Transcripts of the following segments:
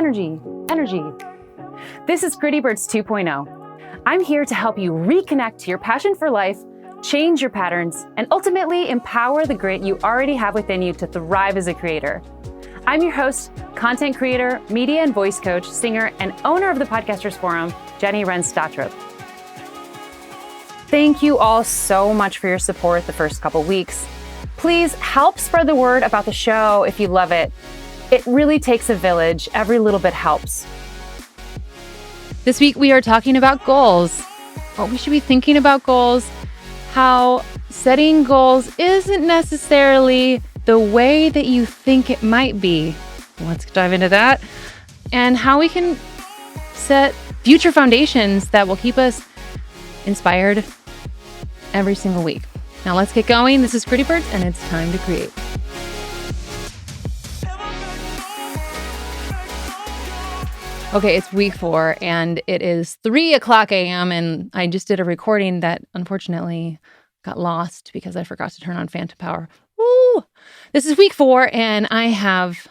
energy, energy. This is Gritty Birds 2.0. I'm here to help you reconnect to your passion for life, change your patterns, and ultimately empower the grit you already have within you to thrive as a creator. I'm your host, content creator, media and voice coach, singer, and owner of the Podcasters Forum, Jenny Wren-Statrup. Thank you all so much for your support the first couple weeks. Please help spread the word about the show if you love it. It really takes a village. Every little bit helps. This week we are talking about goals, what we should be thinking about goals, how setting goals isn't necessarily the way that you think it might be. Let's dive into that. And how we can set future foundations that will keep us inspired every single week. Now let's get going. This is Gritty Birds and it's time to create. Okay, it's week 4 and it is 3:00 a.m. and I just did a recording that unfortunately got lost because I forgot to turn on Phantom Power. Woo! This is week 4 and I have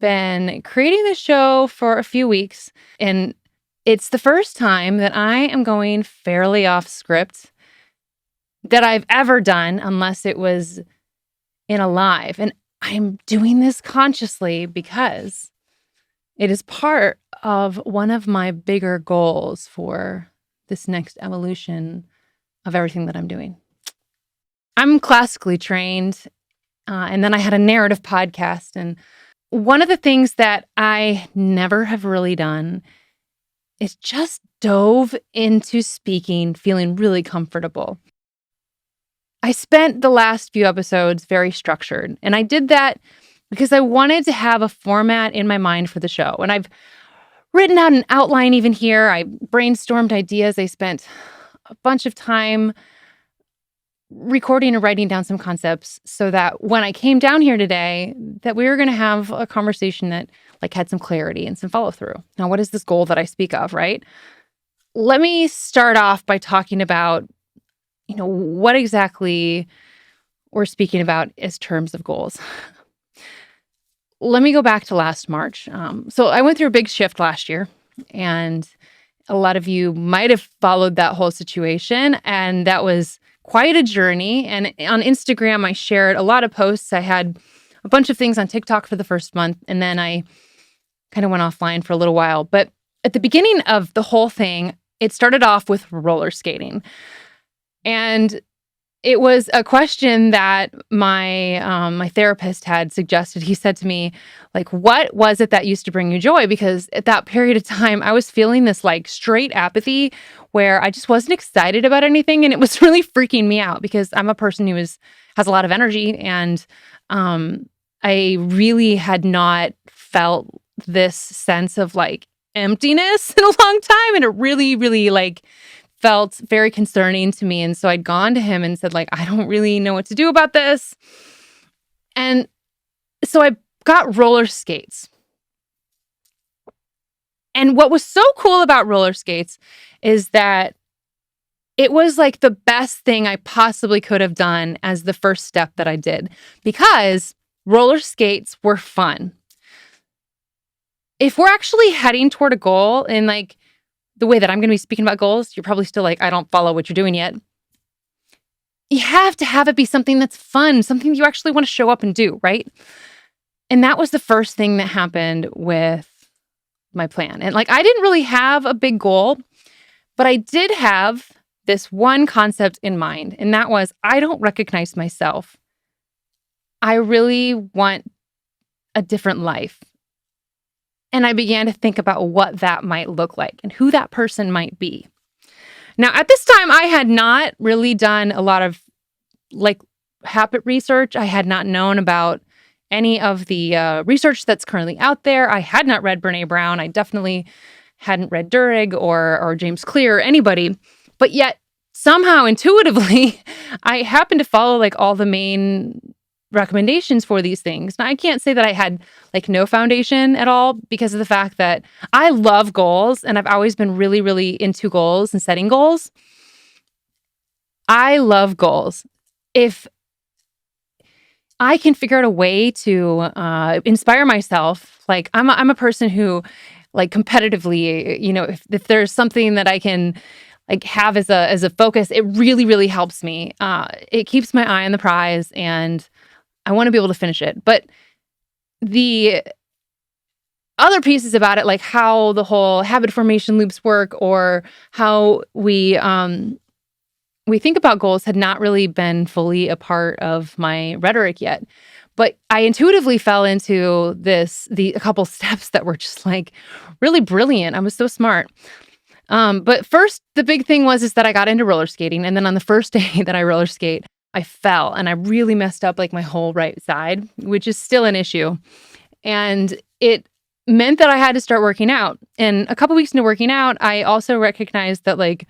been creating this show for a few weeks and it's the first time that I am going fairly off script that I've ever done, unless it was in a live. And I'm doing this consciously because it is part of one of my bigger goals for this next evolution of everything that I'm doing. I'm classically trained, and then I had a narrative podcast. And one of the things that I never have really done is just dove into speaking, feeling really comfortable. I spent the last few episodes very structured, and I did that because I wanted to have a format in my mind for the show. And I've written out an outline even here. I brainstormed ideas. I spent a bunch of time recording and writing down some concepts so that when I came down here today, that we were going to have a conversation that had some clarity and some follow through. Now, what is this goal that I speak of, right? Let me start off by talking about, what exactly we're speaking about as terms of goals. Let me go back to last March. So I went through a big shift last year, and a lot of you might have followed that whole situation, and that was quite a journey. And on Instagram, I shared a lot of posts. I had a bunch of things on TikTok for the first month, and then I kind of went offline for a little while. But at the beginning of the whole thing, it started off with roller skating. And it was a question that my therapist had suggested. He said to me, what was it that used to bring you joy? Because at that period of time, I was feeling this straight apathy where I just wasn't excited about anything. And it was really freaking me out because I'm a person who has a lot of energy. And I really had not felt this sense of emptiness in a long time. And it really, really felt very concerning to me. And so I'd gone to him and said, I don't really know what to do about this. And so I got roller skates. And what was so cool about roller skates is that it was the best thing I possibly could have done as the first step that I did, because roller skates were fun. If we're actually heading toward a goal in the way that I'm going to be speaking about goals, you're probably still I don't follow what you're doing yet. You have to have it be something that's fun, something you actually want to show up and do, right? And that was the first thing that happened with my plan. And I didn't really have a big goal, but I did have this one concept in mind. And that was, I don't recognize myself. I really want a different life. And I began to think about what that might look like and who that person might be. Now, at this time, I had not really done a lot of habit research. I had not known about any of the research that's currently out there. I had not read Brené Brown. I definitely hadn't read Duhigg or James Clear or anybody. But yet, somehow, intuitively, I happened to follow all the main recommendations for these things. Now, I can't say that I had no foundation at all because of the fact that I love goals and I've always been really, really into goals and setting goals. I love goals. If I can figure out a way to inspire myself. Like I'm a person who, like, competitively, if there's something that I can like have as a focus, it really really helps me. It keeps my eye on the prize, and I want to be able to finish it. But the other pieces about it, like how the whole habit formation loops work, or how we think about goals, had not really been fully a part of my rhetoric yet. But I intuitively fell into a couple steps that were just like really brilliant. I was so smart. But first, the big thing is that I got into roller skating. And then on the first day that I roller skate, I fell and I really messed up like my whole right side, which is still an issue. And it meant that I had to start working out. And a couple weeks into working out, I also recognized that, like,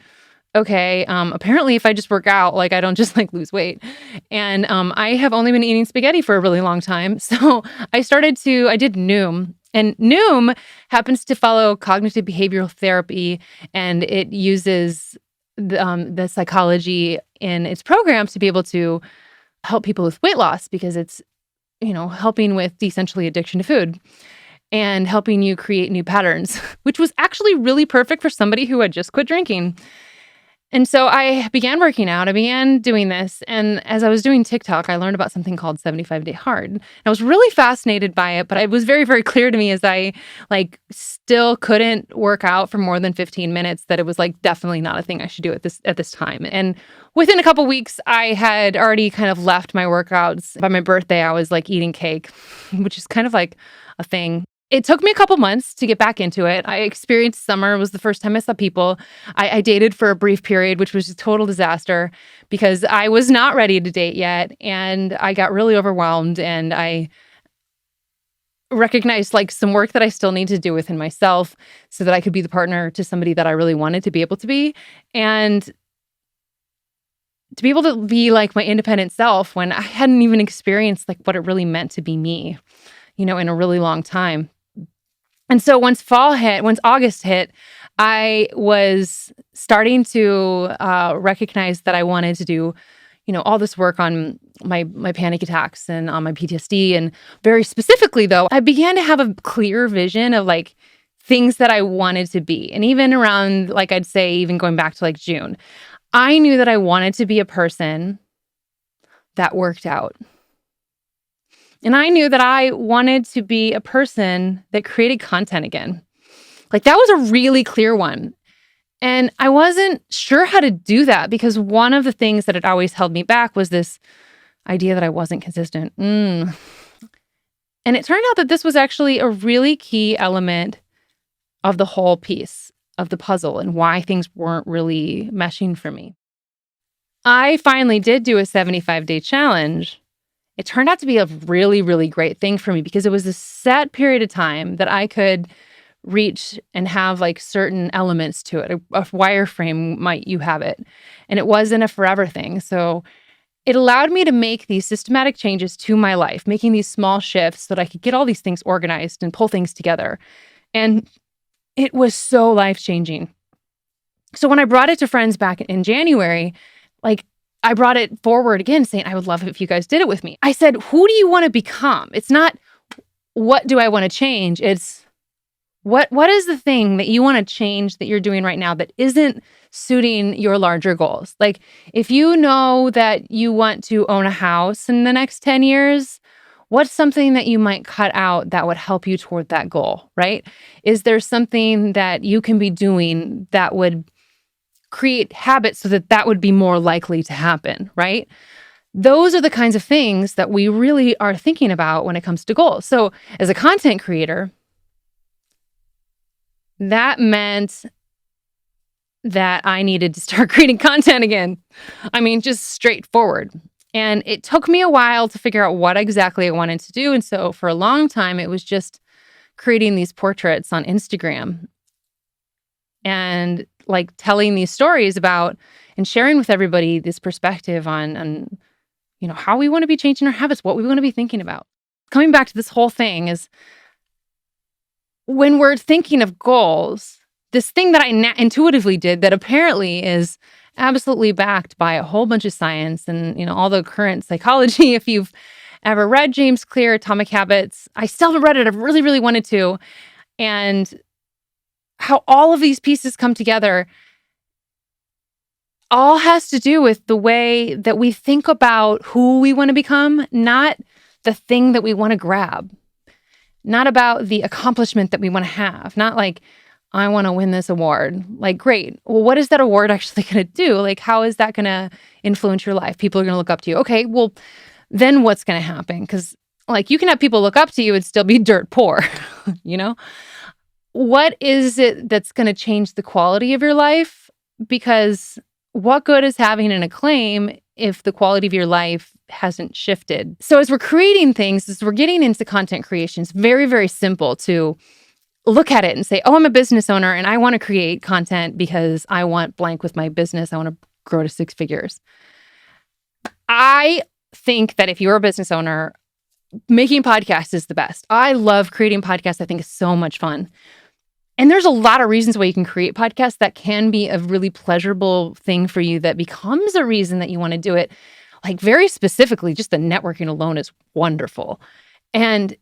okay, apparently if I just work out, like, I don't just like lose weight. And I have only been eating spaghetti for a really long time. So I did Noom. And Noom happens to follow cognitive behavioral therapy, and it uses the psychology in its programs to be able to help people with weight loss, because it's, helping with essentially addiction to food and helping you create new patterns, which was actually really perfect for somebody who had just quit drinking. And so I began working out. I began doing this. And as I was doing TikTok, I learned about something called 75 Day Hard. And I was really fascinated by it, but it was very, very clear to me, as I still couldn't work out for more than 15 minutes, that it was definitely not a thing I should do at this time. And within a couple weeks, I had already kind of left my workouts. By my birthday, I was eating cake, which is kind of like a thing. It took me a couple months to get back into it. I experienced summer. It was the first time I saw people. I dated for a brief period, which was a total disaster because I was not ready to date yet. And I got really overwhelmed, and I recognized some work that I still need to do within myself so that I could be the partner to somebody that I really wanted to be able to be. And to be able to be my independent self when I hadn't even experienced what it really meant to be me, in a really long time. And so once August hit, I was starting to recognize that I wanted to do, all this work on my panic attacks and on my PTSD. And very specifically, though, I began to have a clear vision of things that I wanted to be. And even around, I'd say, even going back to June, I knew that I wanted to be a person that worked out. And I knew that I wanted to be a person that created content again. That was a really clear one. And I wasn't sure how to do that, because one of the things that had always held me back was this idea that I wasn't consistent. And it turned out that this was actually a really key element of the whole piece of the puzzle and why things weren't really meshing for me. I finally did do a 75-day challenge. It turned out to be a really, really great thing for me, because it was a set period of time that I could reach and have certain elements to it. A wireframe might you have it. And it wasn't a forever thing. So it allowed me to make these systematic changes to my life, making these small shifts so that I could get all these things organized and pull things together. And it was so life-changing. So when I brought it to friends back in January, I brought it forward again, saying, I would love it if you guys did it with me. I said, who do you want to become? It's not, what do I want to change? It's, what is the thing that you want to change that you're doing right now that isn't suiting your larger goals? If you know that you want to own a house in the next 10 years, what's something that you might cut out that would help you toward that goal, right? Is there something that you can be doing that would create habits so that would be more likely to happen, right? Those are the kinds of things that we really are thinking about when it comes to goals. So as a content creator, that meant that I needed to start creating content again. I mean, just straightforward. And it took me a while to figure out what exactly I wanted to do. And so for a long time, it was just creating these portraits on Instagram and telling these stories about and sharing with everybody this perspective on how we want to be changing our habits, what we want to be thinking about. Coming back to this whole thing is, when we're thinking of goals, this thing that I intuitively did that apparently is absolutely backed by a whole bunch of science and all the current psychology, if you've ever read James Clear, Atomic Habits. I still haven't read it. I've really, really wanted to. And how all of these pieces come together all has to do with the way that we think about who we want to become, not the thing that we want to grab, not about the accomplishment that we want to have, not like, I want to win this award. Like, great. Well, what is that award actually going to do? Like, how is that going to influence your life? People are going to look up to you. Okay, well, then what's going to happen? Because, like, you can have people look up to you and still be dirt poor, you know? What is it that's going to change the quality of your life? Because what good is having an acclaim if the quality of your life hasn't shifted? So as we're creating things, as we're getting into content creation, it's very, very simple to look at it and say, oh, I'm a business owner and I want to create content because I want blank with my business. I want to grow to 6 figures. I think that if you're a business owner, making podcasts is the best. I love creating podcasts. I think it's so much fun. And there's a lot of reasons why you can create podcasts that can be a really pleasurable thing for you that becomes a reason that you want to do it. Like very specifically, just the networking alone is wonderful. And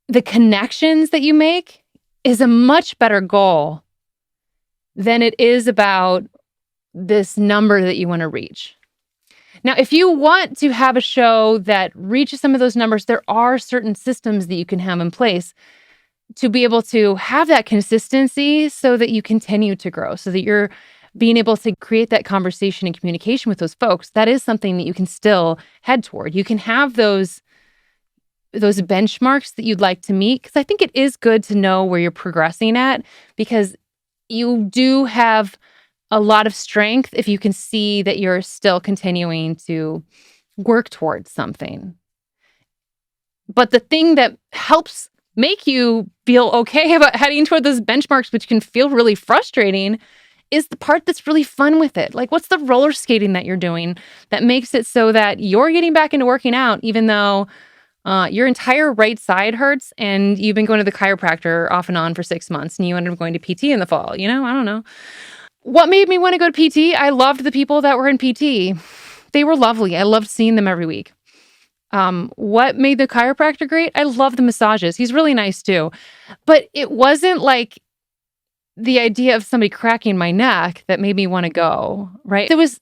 the connections that you make is a much better goal than it is about this number that you want to reach. Now, if you want to have a show that reaches some of those numbers, there are certain systems that you can have in place to be able to have that consistency so that you continue to grow, so that you're being able to create that conversation and communication with those folks. That is something that you can still head toward. You can have those benchmarks that you'd like to meet, because I think it is good to know where you're progressing at, because you do have a lot of strength if you can see that you're still continuing to work towards something. But the thing that helps make you feel okay about heading toward those benchmarks, which can feel really frustrating, is the part that's really fun with it. Like, what's the roller skating that you're doing that makes it so that you're getting back into working out, even though your entire right side hurts and you've been going to the chiropractor off and on for 6 months and you ended up going to PT in the fall? You know, I don't know. What made me want to go to PT? I loved the people that were in PT. They were lovely. I loved seeing them every week. What made the chiropractor great? I love the massages. He's really nice too. But it wasn't like the idea of somebody cracking my neck that made me want to go, right? There was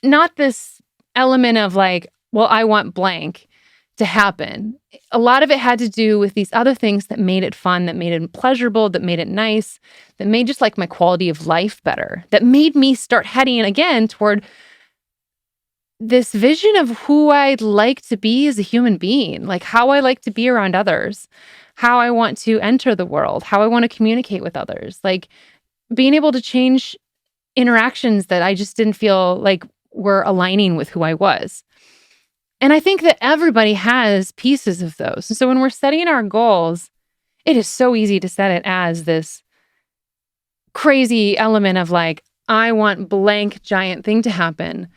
not this element of like, well, I want blank to happen. A lot of it had to do with these other things that made it fun, that made it pleasurable, that made it nice, that made just like my quality of life better, that made me start heading again toward this vision of who I'd like to be as a human being, like how I like to be around others, how I want to enter the world, how I want to communicate with others, like being able to change interactions that I just didn't feel like were aligning with who I was. And I think that everybody has pieces of those. And so when we're setting our goals, it is so easy to set it as this crazy element of like, I want blank giant thing to happen.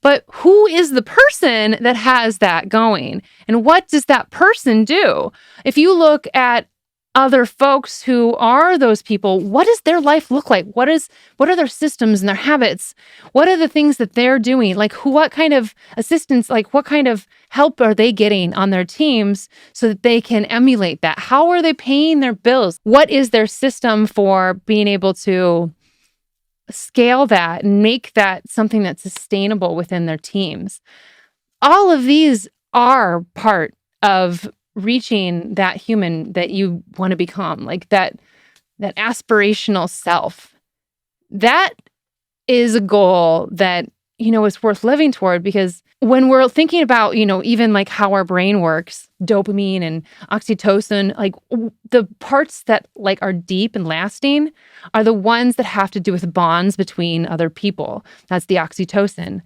But who is the person that has that going? And what does that person do? If you look at other folks who are those people, what does their life look like? What are their systems and their habits? What are the things that they're doing? Like what kind of assistance, like what kind of help are they getting on their teams so that they can emulate that? How are they paying their bills? What is their system for being able to scale that and make that something that's sustainable within their teams? All of these are part of reaching that human that you want to become, like that aspirational self. That is a goal that, is worth living toward, because when we're thinking about, even like how our brain works, dopamine and oxytocin, like the parts that like are deep and lasting are the ones that have to do with bonds between other people. That's the oxytocin.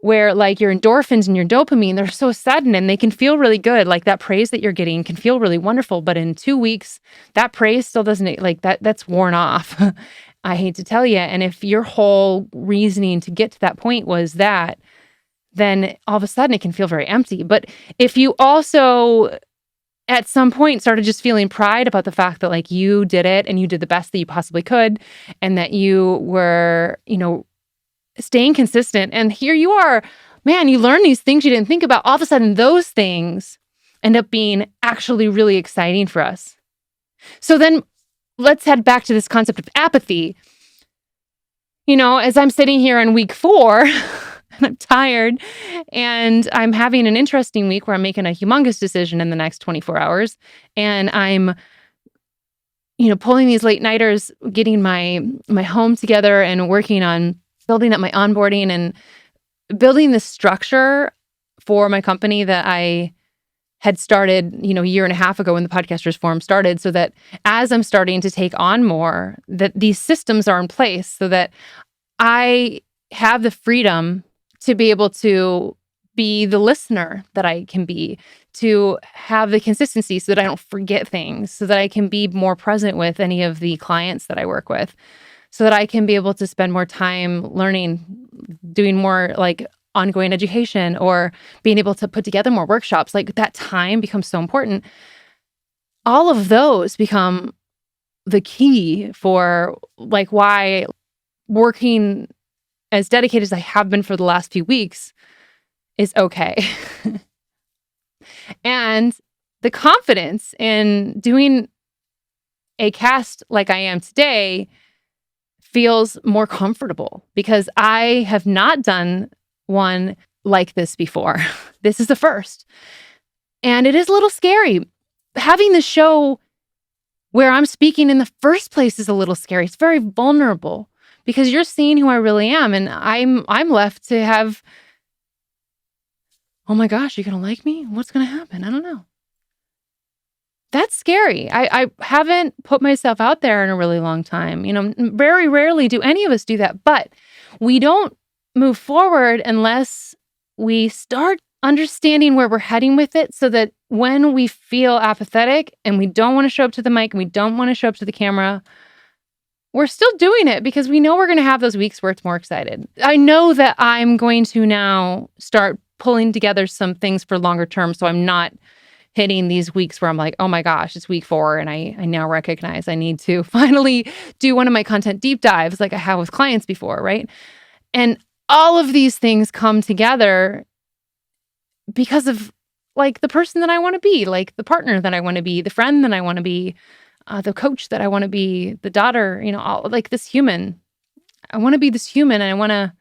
Where like your endorphins and your dopamine, they're so sudden and they can feel really good. Like that praise that you're getting can feel really wonderful. But in 2 weeks, that praise still doesn't, like that's worn off. I hate to tell you. And if your whole reasoning to get to that point was that, then all of a sudden it can feel very empty. But if you also at some point started just feeling pride about the fact that like you did it and you did the best that you possibly could, and that you were, staying consistent. And here you are, man, you learn these things you didn't think about. All of a sudden, those things end up being actually really exciting for us. So then let's head back to this concept of apathy. As I'm sitting here in week 4 and I'm tired and I'm having an interesting week where I'm making a humongous decision in the next 24 hours and I'm pulling these late nighters, getting my home together and working on building up my onboarding and building the structure for my company that I had started, a year and a half ago when the Podcasters Forum started, so that as I'm starting to take on more, that these systems are in place so that I have the freedom to be able to be the listener that I can be, to have the consistency so that I don't forget things, so that I can be more present with any of the clients that I work with, so that I can be able to spend more time learning, doing more like ongoing education, or being able to put together more workshops. Like that time becomes so important. All of those become the key for like why working as dedicated as I have been for the last few weeks is okay. And the confidence in doing a cast like I am today feels more comfortable because I have not done one like this before. This is the first. And it is a little scary. Having the show where I'm speaking in the first place is a little scary. It's very vulnerable because you're seeing who I really am. And I'm left to have, oh my gosh, you're going to like me? What's going to happen? I don't know. That's scary. I haven't put myself out there in a really long time. Very rarely do any of us do that. But we don't move forward unless we start understanding where we're heading with it, so that when we feel apathetic and we don't want to show up to the mic and we don't want to show up to the camera, we're still doing it because we know we're going to have those weeks where it's more excited. I know that I'm going to now start pulling together some things for longer term, so I'm not hitting these weeks where I'm like, oh my gosh, it's week 4 and I now recognize I need to finally do one of my content deep dives like I have with clients before, right? And all of these things come together because of like the person that I want to be, like the partner that I want to be, the friend that I want to be, the coach that I want to be, the daughter, all like this human. I want to be this human and I want to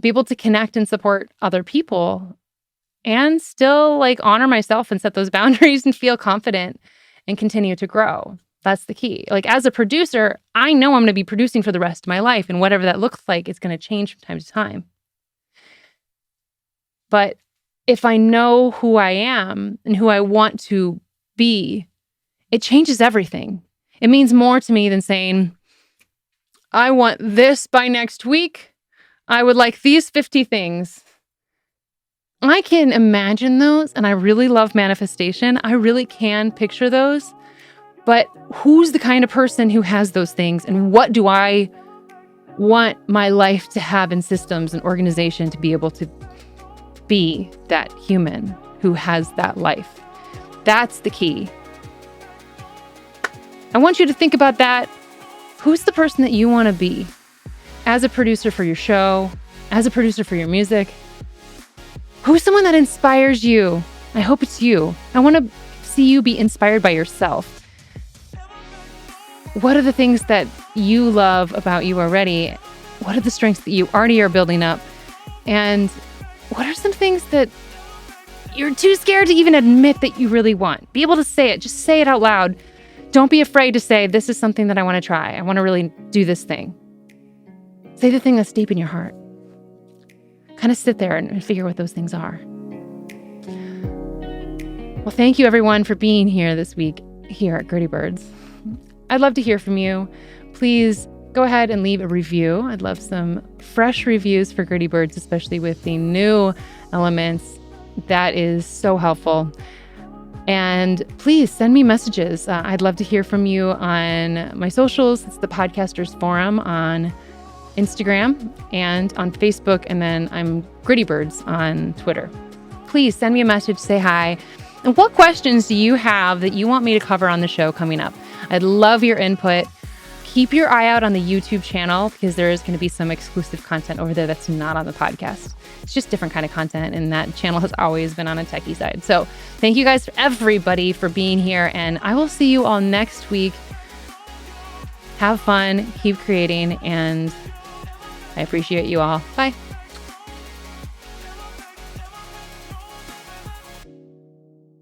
be able to connect and support other people and still like honor myself and set those boundaries and feel confident and continue to grow. That's the key. Like as a producer, I know I'm going to be producing for the rest of my life, and whatever that looks like, it's going to change from time to time. But if I know who I am and who I want to be, it changes everything. It means more to me than saying, I want this by next week. I would like these 50 things. I can imagine those, and I really love manifestation. I really can picture those. But who's the kind of person who has those things, and what do I want my life to have in systems and organization to be able to be that human who has that life? That's the key. I want you to think about that. Who's the person that you want to be as a producer for your show, as a producer for your music? Who's someone that inspires you? I hope it's you. I want to see you be inspired by yourself. What are the things that you love about you already? What are the strengths that you already are building up? And what are some things that you're too scared to even admit that you really want? Be able to say it. Just say it out loud. Don't be afraid to say, this is something that I want to try. I want to really do this thing. Say the thing that's deep in your heart. Kind of sit there and figure what those things are. Well, thank you everyone for being here this week here at Gritty Birds. I'd love to hear from you. Please go ahead and leave a review. I'd love some fresh reviews for Gritty Birds, especially with the new elements. That is so helpful. And please send me messages. I'd love to hear from you on my socials. It's the Podcasters Forum on Instagram and on Facebook. And then I'm Gritty Birds on Twitter. Please send me a message, say hi. And what questions do you have that you want me to cover on the show coming up? I'd love your input. Keep your eye out on the YouTube channel because there is going to be some exclusive content over there that's not on the podcast. It's just different kind of content, and that channel has always been on a techie side. So thank you guys, everybody, for being here, and I will see you all next week. Have fun, keep creating, and I appreciate you all. Bye.